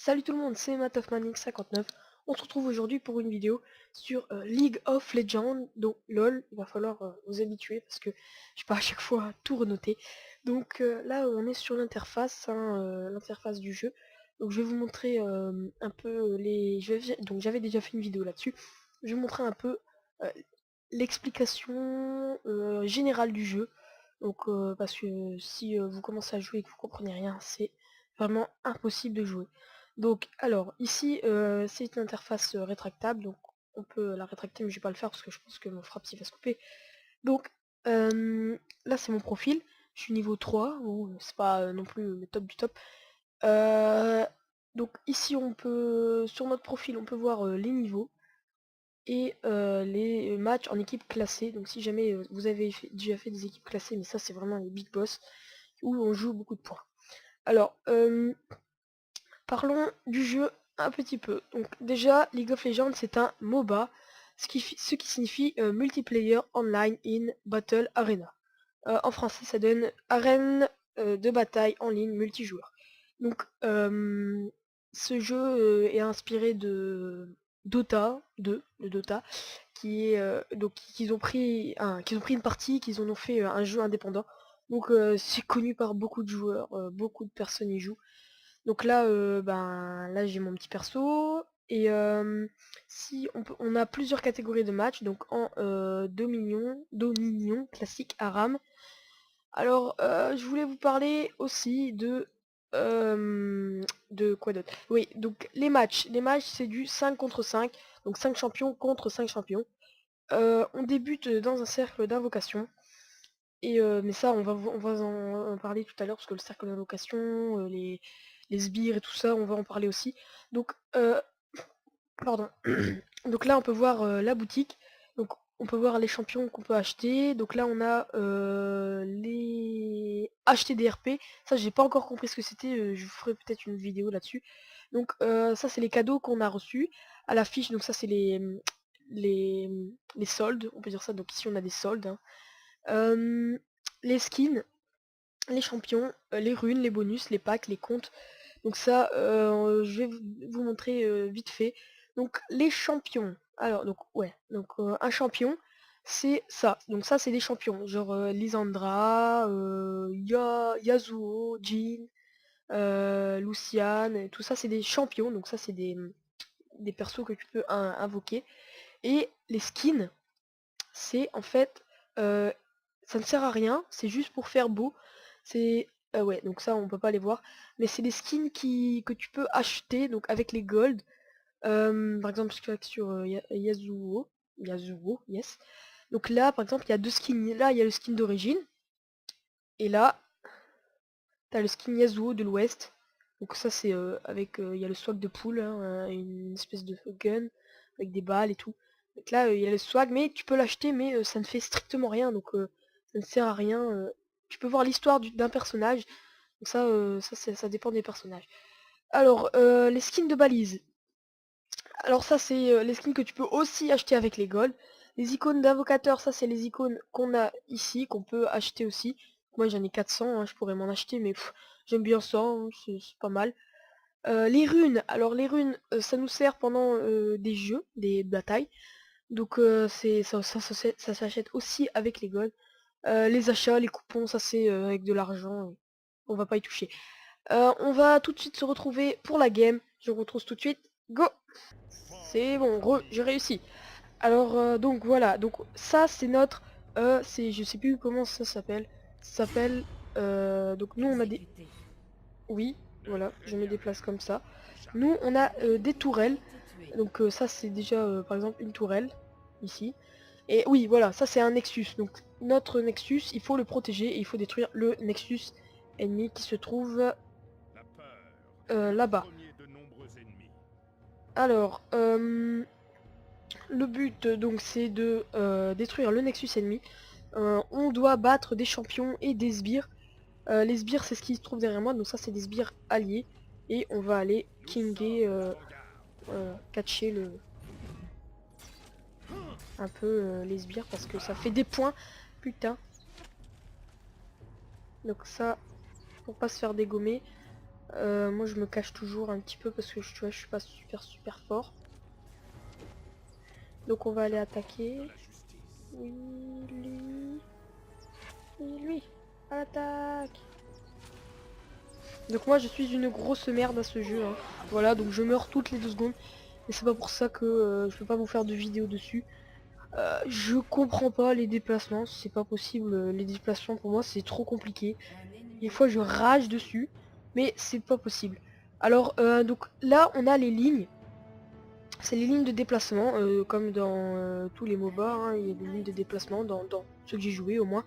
Salut tout le monde, c'est MatofManic59. On se retrouve aujourd'hui pour une vidéo sur League of Legends, donc LOL. Il va falloir vous habituer parce que je sais pas à chaque fois tout renoter. Donc là on est sur l'interface, l'interface du jeu. Donc je vais vous montrer un peu donc j'avais déjà fait une vidéo là-dessus. Je vais vous montrer un peu euh, l'explication générale du jeu. Donc parce que si vous commencez à jouer et que vous comprenez rien, c'est vraiment impossible de jouer. Donc alors ici c'est une interface rétractable, donc on peut la rétracter mais je vais pas le faire parce que je pense que mon frappe va se couper. Donc là c'est mon profil, je suis niveau 3, bon, c'est pas non plus le top du top. Euh, donc ici on peut, sur notre profil on peut voir les niveaux et les matchs en équipe classée. Donc si jamais vous avez déjà fait des équipes classées, mais ça c'est vraiment les big boss où on joue beaucoup de points. Alors parlons du jeu un petit peu. Donc déjà, League of Legends c'est un MOBA, ce qui signifie Multiplayer Online in Battle Arena. En français ça donne arène de bataille en ligne multijoueur. Donc ce jeu est inspiré de Dota 2, de Dota, qui est donc qu'ils ont pris une partie, qu'ils en ont fait un jeu indépendant. Donc c'est connu par beaucoup de joueurs, beaucoup de personnes y jouent. Donc là, ben, là j'ai mon petit perso. Et si on a plusieurs catégories de matchs, donc en Dominion, classique, Aram. Alors, je voulais vous parler aussi de quoi d'autre? Oui, donc les matchs. Les matchs, c'est du 5 contre 5, donc 5 champions contre 5 champions. On débute dans un cercle d'invocation. Et mais ça, on va en parler tout à l'heure, parce que le cercle d'invocation, les sbires et tout ça, on va en parler aussi. Donc, pardon. Donc là, on peut voir la boutique. Donc, on peut voir les champions qu'on peut acheter. Donc là, on a les acheter des RP. Ça, j'ai pas encore compris ce que c'était. Je vous ferai peut-être une vidéo là-dessus. Donc, ça, c'est les cadeaux qu'on a reçus à l'affiche. Donc ça, c'est les les soldes. On peut dire ça. Donc ici, on a des soldes, hein. Les skins, les champions, les runes, les bonus, les packs, les comptes. Donc ça, je vais vous montrer vite fait. Donc les champions. Alors donc ouais, donc un champion, c'est ça. Donc ça c'est des champions, genre Lysandra, Yasuo, Jean, Lucian, et tout ça c'est des champions. Donc ça c'est des persos que tu peux invoquer. Et les skins, c'est en fait, euh, ça ne sert à rien, c'est juste pour faire beau. C'est ouais, donc ça on peut pas les voir, mais c'est des skins que tu peux acheter donc avec les gold. Par exemple je clique sur Yasuo, yes. Donc là par exemple il y a deux skins, là il y a le skin d'origine, et là t'as le skin Yasuo de l'ouest. Donc ça c'est avec il y a le swag de poule, hein, une espèce de gun avec des balles et tout. Donc là il y a le swag, mais tu peux l'acheter, mais ça ne fait strictement rien, donc ça ne sert à rien. Tu peux voir l'histoire d'un personnage, donc ça, ça dépend des personnages. Alors les skins de balise. Alors ça c'est les skins que tu peux aussi acheter avec les gold. Les icônes d'invocateur, ça c'est les icônes qu'on a ici, qu'on peut acheter aussi. Moi j'en ai 400, hein, je pourrais m'en acheter, mais j'aime bien ça, hein, c'est pas mal. Les runes, alors les runes, ça nous sert pendant des jeux, des batailles. Donc ça s'achète aussi avec les gold. Les achats, les coupons, ça c'est avec de l'argent. On va pas y toucher. On va tout de suite se retrouver pour la game. Je vous retrouve tout de suite. Go! C'est bon, j'ai réussi. Alors donc voilà, donc ça c'est notre c'est je sais plus comment ça s'appelle. Ça s'appelle donc nous on a des, oui, voilà, je me déplace comme ça. Nous on a des tourelles. Donc ça c'est déjà par exemple une tourelle ici. Et oui, voilà, ça c'est un Nexus. Donc notre Nexus, il faut le protéger et il faut détruire le Nexus ennemi qui se trouve là-bas. Alors le but donc c'est de détruire le Nexus ennemi. On doit battre des champions et des sbires. Les sbires c'est ce qui se trouve derrière moi, donc ça c'est des sbires alliés. Et on va aller kinger, catcher un peu les sbires parce que ça fait des points. Putain. Donc ça, pour pas se faire dégommer. Moi je me cache toujours un petit peu parce que tu vois, je suis pas super fort. Donc on va aller attaquer. Oui, lui. Oui, lui. À l'attaque. Donc moi je suis une grosse merde à ce jeu. Hein. Voilà, donc je meurs toutes les 2 secondes. Et c'est pas pour ça que je peux pas vous faire de vidéo dessus. Je comprends pas les déplacements, c'est pas possible. Les déplacements pour moi c'est trop compliqué. Des fois je rage dessus, mais c'est pas possible. Alors donc là on a les lignes. C'est les lignes de déplacement, comme dans tous les MOBA, hein, il y a des lignes de déplacement dans ceux que j'ai joué au moins.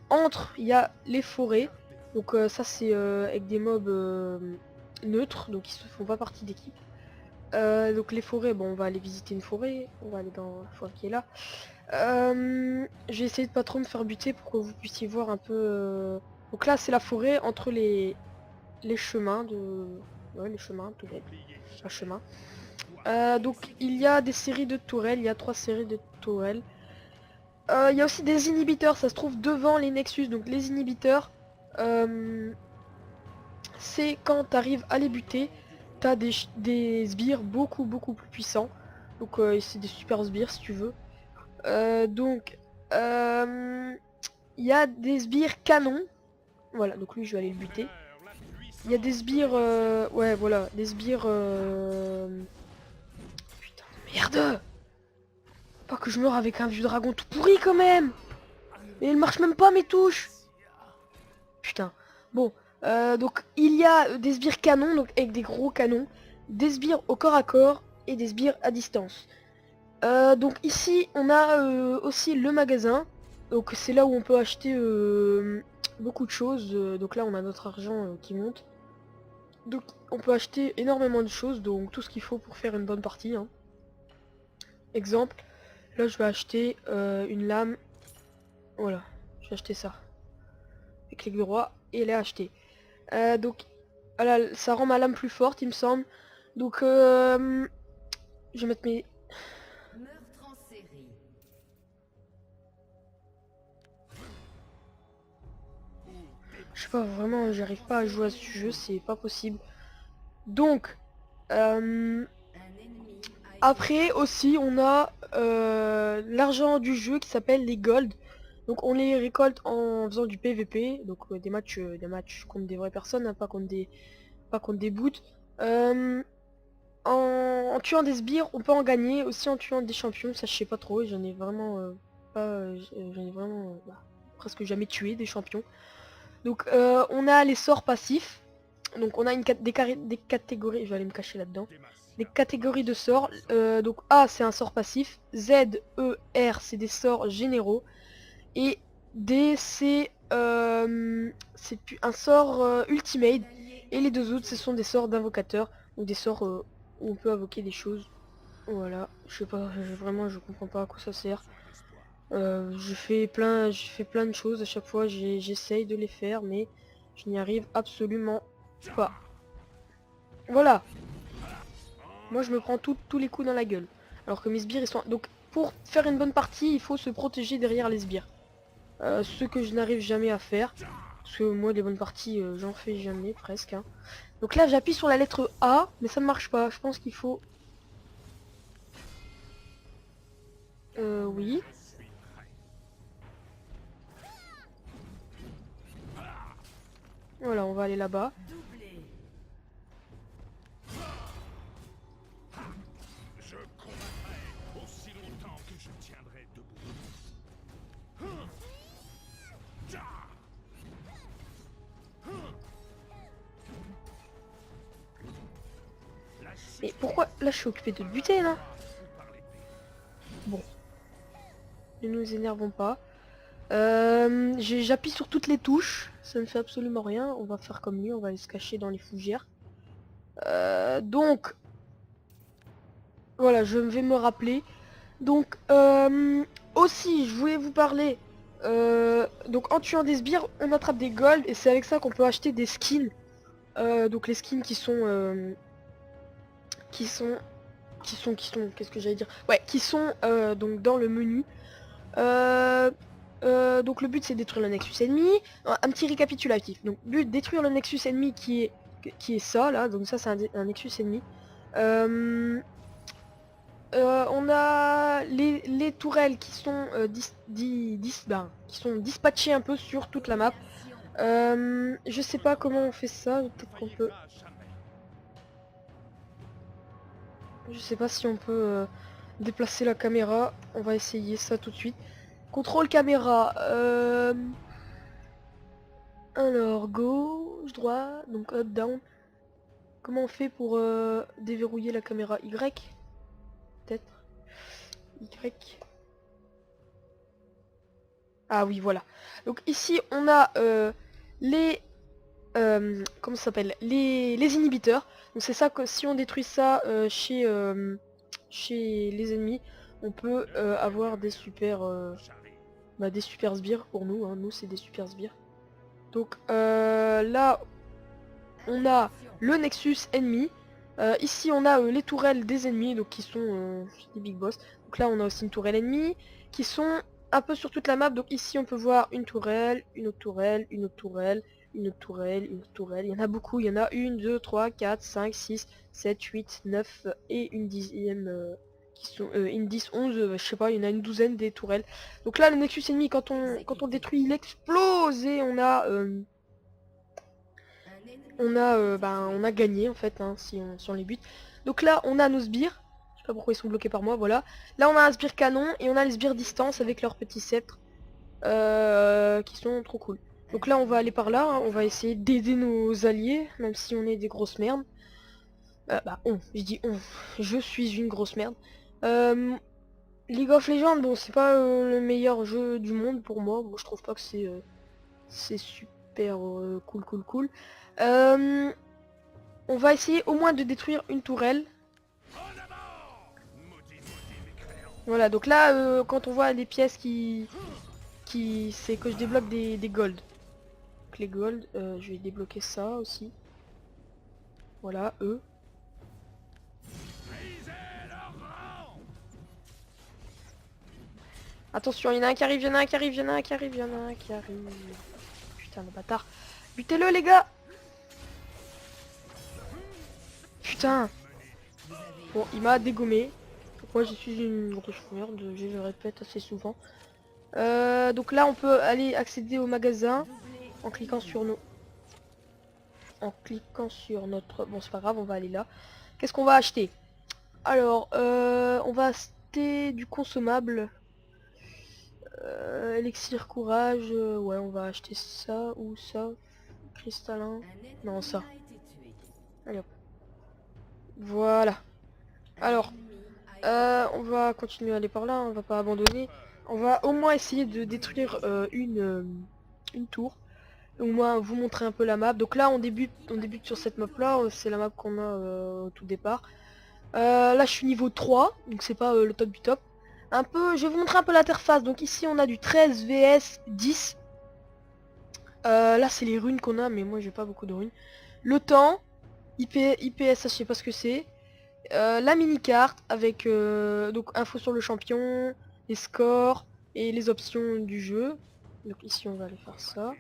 Entre, il y a les forêts, donc ça c'est avec des mobs neutres, donc ils ne font pas partie d'équipe. Donc les forêts, bon on va aller visiter une forêt, on va aller dans la forêt qui est là. Je vais essayer de pas trop me faire buter pour que vous puissiez voir un peu... Donc là c'est la forêt entre les chemins de... Ouais les chemins, tout bête, un chemin. Donc il y a des séries de tourelles, il y a 3 séries de tourelles. Il y a aussi des inhibiteurs, ça se trouve devant les Nexus, donc les inhibiteurs, c'est quand tu arrives à les buter, t'as des sbires beaucoup plus puissants. Donc c'est des super sbires si tu veux. Donc il y a des sbires canons. Voilà, donc lui je vais aller le buter. Il y a des sbires, ouais voilà, des sbires... Putain de merde! Pas que je meure avec un vieux dragon tout pourri quand même. Mais il marche même pas mes touches. Putain. Bon, donc il y a des sbires canons, donc avec des gros canons, des sbires au corps à corps et des sbires à distance. Donc ici on a aussi le magasin. Donc c'est là où on peut acheter beaucoup de choses. Donc là on a notre argent qui monte. Donc on peut acheter énormément de choses, donc tout ce qu'il faut pour faire une bonne partie. Hein. Exemple, là je vais acheter une lame. Voilà, je vais acheter ça. Et clic droit et elle est achetée. Donc voilà, ça rend ma lame plus forte il me semble. Donc je vais mettre mes... Meurtre en série. Je sais pas, vraiment j'arrive pas à jouer à ce jeu, c'est pas possible. Donc après aussi on a l'argent du jeu qui s'appelle les gold. Donc on les récolte en faisant du PVP, donc des matchs contre des vraies personnes, hein, pas contre des boots. En tuant des sbires, on peut en gagner, aussi en tuant des champions, ça je sais pas trop, j'en ai vraiment j'en ai vraiment presque jamais tué des champions. Donc on a les sorts passifs, donc on a des catégories, je vais aller me cacher là-dedans. Des catégories de sorts, donc A c'est un sort passif, Z, E, R c'est des sorts généraux, et D c'est un sort ultimate, et les deux autres ce sont des sorts d'invocateur, donc des sorts où on peut invoquer des choses. Voilà, je sais pas, vraiment je comprends pas à quoi ça sert. Je fais plein de choses à chaque fois, j'essaye de les faire, mais je n'y arrive absolument pas. Voilà, moi je me prends tous les coups dans la gueule. Alors que mes sbires ils sont... Donc pour faire une bonne partie, il faut se protéger derrière les sbires. Ce que je n'arrive jamais à faire. Parce que moi les bonnes parties j'en fais jamais presque. Hein. Donc là j'appuie sur la lettre A, mais ça ne marche pas. Je pense qu'il faut... Oui. Voilà, on va aller là-bas. Je combattrai aussi longtemps que je tiendrai debout. Et pourquoi... Là je suis occupé de le buter là. Bon. Ne nous énervons pas. J'appuie sur toutes les touches. Ça ne fait absolument rien. On va faire comme lui. On va aller se cacher dans les fougères. Donc... Voilà, je vais me rappeler. Donc, aussi, je voulais vous parler. Donc, en tuant des sbires, on attrape des golds. Et c'est avec ça qu'on peut acheter des skins. Donc, les skins qui sont... Qu'est-ce que j'allais dire? Ouais, qui sont donc dans le menu. Donc le but c'est de détruire le Nexus ennemi. Un petit récapitulatif. Donc but détruire le Nexus ennemi qui est qui est ça là, donc ça c'est un Nexus ennemi. On a les tourelles qui sont, qui sont dispatchées un peu sur toute la map. Je sais pas comment on fait ça, peut-être qu'on peut... Je sais pas si on peut déplacer la caméra, on va essayer ça tout de suite. Contrôle caméra, alors gauche, droite, donc up, down. Comment on fait pour déverrouiller la caméra? Y? Peut-être Y. Ah oui, voilà. Donc ici on a les... comment ça s'appelle, les inhibiteurs. Donc c'est ça que si on détruit ça chez les ennemis, on peut avoir des super des super sbires pour nous, hein. Nous c'est des super sbires. Donc là on a le Nexus ennemi. Ici on a les tourelles des ennemis, donc qui sont des big boss. Donc là on a aussi une tourelle ennemie qui sont un peu sur toute la map. Donc ici on peut voir une tourelle, une autre tourelle, une autre tourelle, une autre tourelle, une autre tourelle. Il y en a beaucoup, il y en a 1, 2, 3, 4, 5, 6, 7, 8, 9 et une dixième qui sont une 10, 11, je sais pas, il y en a une douzaine des tourelles. Donc là le Nexus ennemi quand on détruit il explose et on a gagné en fait, hein, si on les bute. Donc là on a nos sbires, je sais pas pourquoi ils sont bloqués par moi, voilà. Là on a un sbire canon et on a les sbires distance avec leurs petits sceptres qui sont trop cool. Donc là on va aller par là, hein, on va essayer d'aider nos alliés, même si on est des grosses merdes. Je dis on, je suis une grosse merde. League of Legends, bon c'est pas le meilleur jeu du monde pour moi, bon, je trouve pas que c'est super cool. On va essayer au moins de détruire une tourelle. Voilà, donc là, quand on voit des pièces c'est que je débloque des gold. Donc les gold, je vais débloquer ça aussi. Voilà, eux. Attention, il y en a un qui arrive, il y en a un qui arrive, il y en a un qui arrive, il y en a un qui arrive. Putain, le bâtard. Butez-le, les gars! Putain! Bon, il m'a dégommé. Moi, je suis une grosse merde, je le répète assez souvent. Donc là, on peut aller accéder au magasin en cliquant sur nos... En cliquant sur notre... Bon, c'est pas grave, on va aller là. Qu'est-ce qu'on va acheter? Alors, on va acheter du consommable. Élixir courage, ouais, on va acheter ça ou ça. Cristallin. Non, ça. Allez hop. Voilà. Alors, on va continuer à aller par là, on va pas abandonner. On va au moins essayer de détruire une tour. Au moins vous montrer un peu la map. Donc là on débute sur cette map là, c'est la map qu'on a au tout départ. Là je suis niveau 3, donc c'est pas le top du top. Un peu, je vais vous montrer un peu l'interface. Donc ici on a du 13 vs 10. Là c'est les runes qu'on a, mais moi j'ai pas beaucoup de runes. Le temps, IPS, ça je sais pas ce que c'est. La mini-carte avec donc info sur le champion, les scores et les options du jeu. Donc ici on va aller faire ça.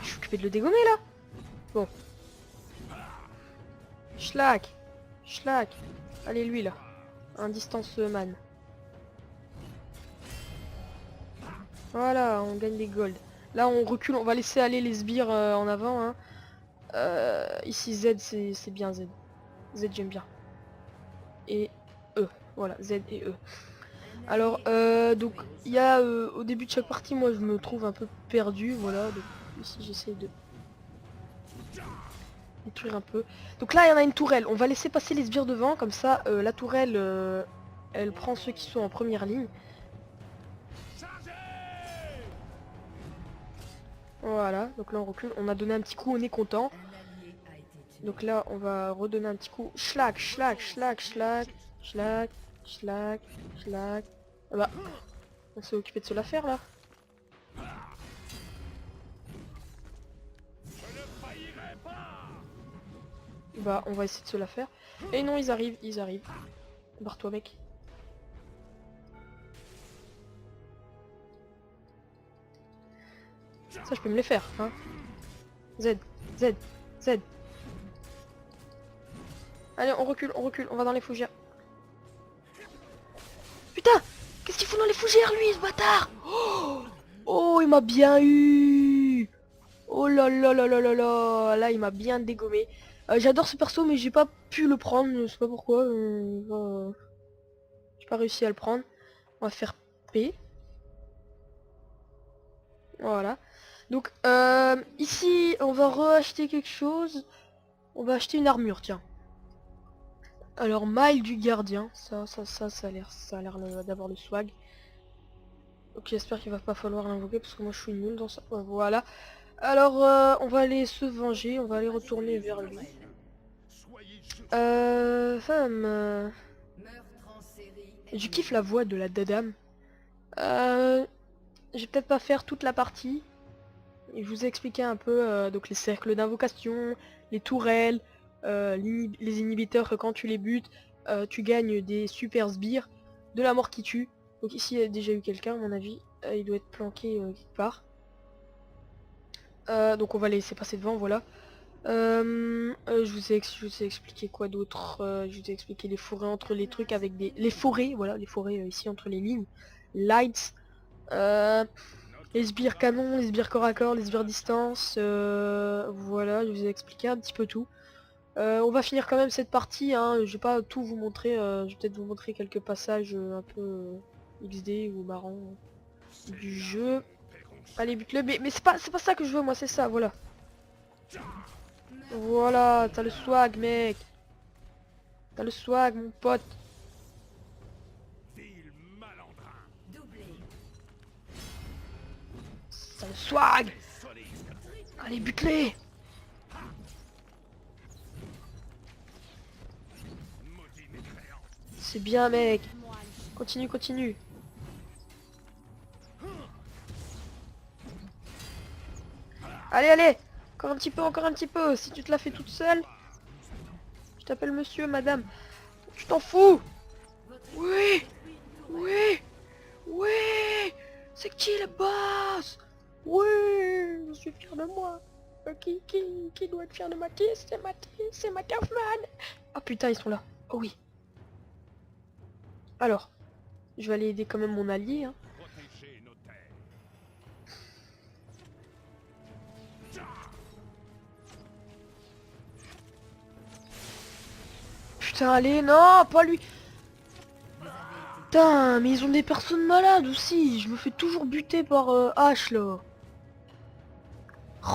Je suis occupé de le dégommer là. Bon. Schlack. Schlack. Allez lui là. Un distance man. Voilà, on gagne des golds. Là on recule, on va laisser aller les sbires en avant. Hein. Ici Z c'est bien Z. Z j'aime bien. Et E. Voilà, Z et E. Alors donc il y a au début de chaque partie moi je me trouve un peu perdu, voilà, donc ici j'essaie de détruire un peu. Donc là il y en a une tourelle, on va laisser passer les sbires devant, comme ça la tourelle elle prend ceux qui sont en première ligne. Voilà, donc là on recule, on a donné un petit coup, on est content. Donc là on va redonner un petit coup, schlack, schlack, schlack, schlack, schlack, schlack, schlack. Ah bah, on s'est occupé de se la faire là. Bah on va essayer de se la faire. Et non ils arrivent, ils arrivent. Barre-toi mec. Ça, je peux me les faire, hein. Z, Z, Z. Allez, on recule, on va dans les fougères. Putain, qu'est-ce qu'il fout dans les fougères, lui, ce bâtard? Oh, il m'a bien eu. Oh là là là là là là. Là, il m'a bien dégommé. J'adore ce perso, mais j'ai pas pu le prendre, je sais pas pourquoi. J'ai pas réussi à le prendre. On va faire P. Voilà. Donc, ici, on va re-acheter quelque chose. On va acheter une armure, tiens. Alors, maille du gardien. Ça a l'air d'avoir le swag. Ok, j'espère qu'il va pas falloir l'invoquer parce que moi je suis nul dans ça. Ouais, voilà. Alors, on va aller se venger. On va aller retourner vers lui. Je kiffe la voix de la dadame. Je vais peut-être pas faire toute la partie. Et je vous ai expliqué un peu donc les cercles d'invocation, les tourelles, les inhibiteurs que quand tu les butes, tu gagnes des super sbires, de la mort qui tue. Donc ici il y a déjà eu quelqu'un à mon avis, il doit être planqué quelque part. Donc on va laisser passer devant, voilà. Je vous ai expliqué quoi d'autre. Je vous ai expliqué les forêts entre les trucs avec des... Les forêts, voilà, les forêts ici entre les lignes. Lights. Les sbires canon, les sbires corps à corps, les sbires distance, voilà, je vous ai expliqué un petit peu tout. On va finir quand même cette partie, hein. Je vais pas tout vous montrer, je vais peut-être vous montrer quelques passages un peu XD ou marrants du jeu. Allez, bute-le, mais c'est pas ça que je veux, moi, c'est ça, voilà. Voilà, t'as le swag, mec. T'as le swag, mon pote. T'as le swag. Allez, bute-les. C'est bien, mec. Continue, continue. Allez, allez. Encore un petit peu, encore un petit peu. Si tu te la fais toute seule. Je t'appelle monsieur, madame. Tu t'en fous. Oui. Oui. Oui. C'est qui le boss? Oui. Je suis fier de moi. Qui doit être fier de Mathis? C'est ma Kaufman. Oh putain, ils sont là. Oh oui. Alors, je vais aller aider quand même mon allié, hein. Putain, allez, non, pas lui. Putain, mais ils ont des personnes malades aussi. Je me fais toujours buter par H, là.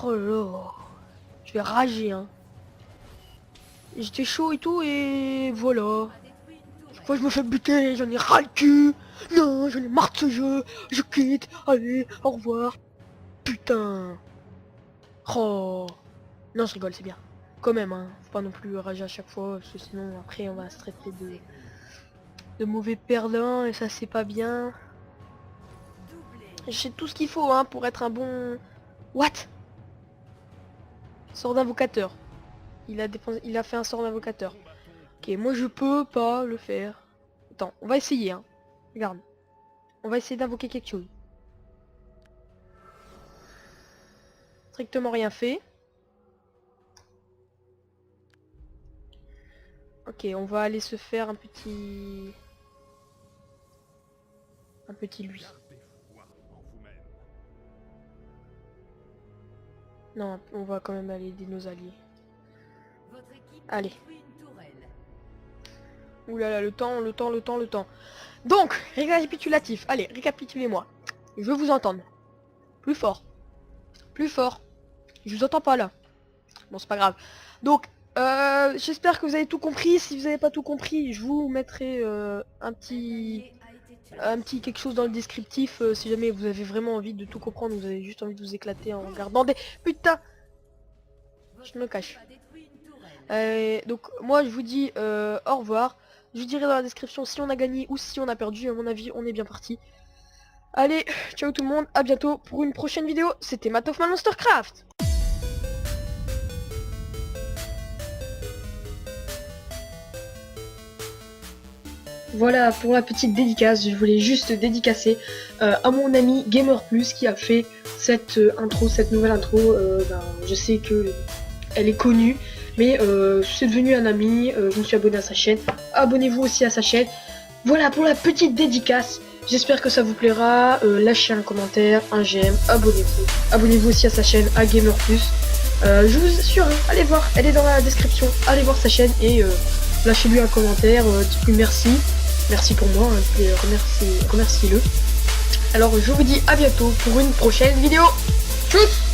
Oh là. Je vais rager, hein. J'étais chaud et tout, et voilà. Chaque fois je me fais buter, j'en ai ras le cul. Non, j'en ai marre de ce jeu. Je quitte. Allez, au revoir. Putain. Oh. Non, je rigole, c'est bien. Quand même, hein. Faut pas non plus rager à chaque fois, parce que sinon, après, on va se traiter de mauvais perdants, et ça, c'est pas bien. J'ai tout ce qu'il faut, hein, pour être un bon... What? Sort d'invocateur. Il a fait un sort d'invocateur. Ok, moi je peux pas le faire. Attends, on va essayer, hein. Regarde. On va essayer d'invoquer quelque chose. Strictement rien fait. Ok, on va aller se faire un petit... lui. Non, on va quand même aller aider nos alliés. Allez. Ouh là là, le temps. Donc, récapitulatif. Allez, récapitulez-moi. Je veux vous entendre. Plus fort. Plus fort. Je vous entends pas là. Bon, c'est pas grave. Donc, j'espère que vous avez tout compris. Si vous n'avez pas tout compris, je vous mettrai un petit quelque chose dans le descriptif. Si jamais vous avez vraiment envie de tout comprendre, vous avez juste envie de vous éclater en regardant des... Putain. Je me cache. Donc, moi, je vous dis au revoir. Je vous dirai dans la description si on a gagné ou si on a perdu. À mon avis, on est bien parti. Allez, ciao tout le monde. À bientôt pour une prochaine vidéo. C'était Matt of Monstercraft. voilà pour la petite dédicace. Je voulais juste dédicacer à mon ami Gamer Plus qui a fait cette intro, cette nouvelle intro. Je sais que elle est connue, mais c'est devenu un ami. Je me suis abonné à sa chaîne. Abonnez-vous aussi à sa chaîne. Voilà pour la petite dédicace. J'espère que ça vous plaira. Lâchez un commentaire, un j'aime, abonnez-vous. Abonnez-vous aussi à sa chaîne, à Gamer Plus. Je vous assure, hein, allez voir, elle est dans la description. Allez voir sa chaîne et lâchez-lui un commentaire. Dites-lui merci. Merci pour moi, hein, remerciez-le. Alors je vous dis à bientôt pour une prochaine vidéo. Tchuss!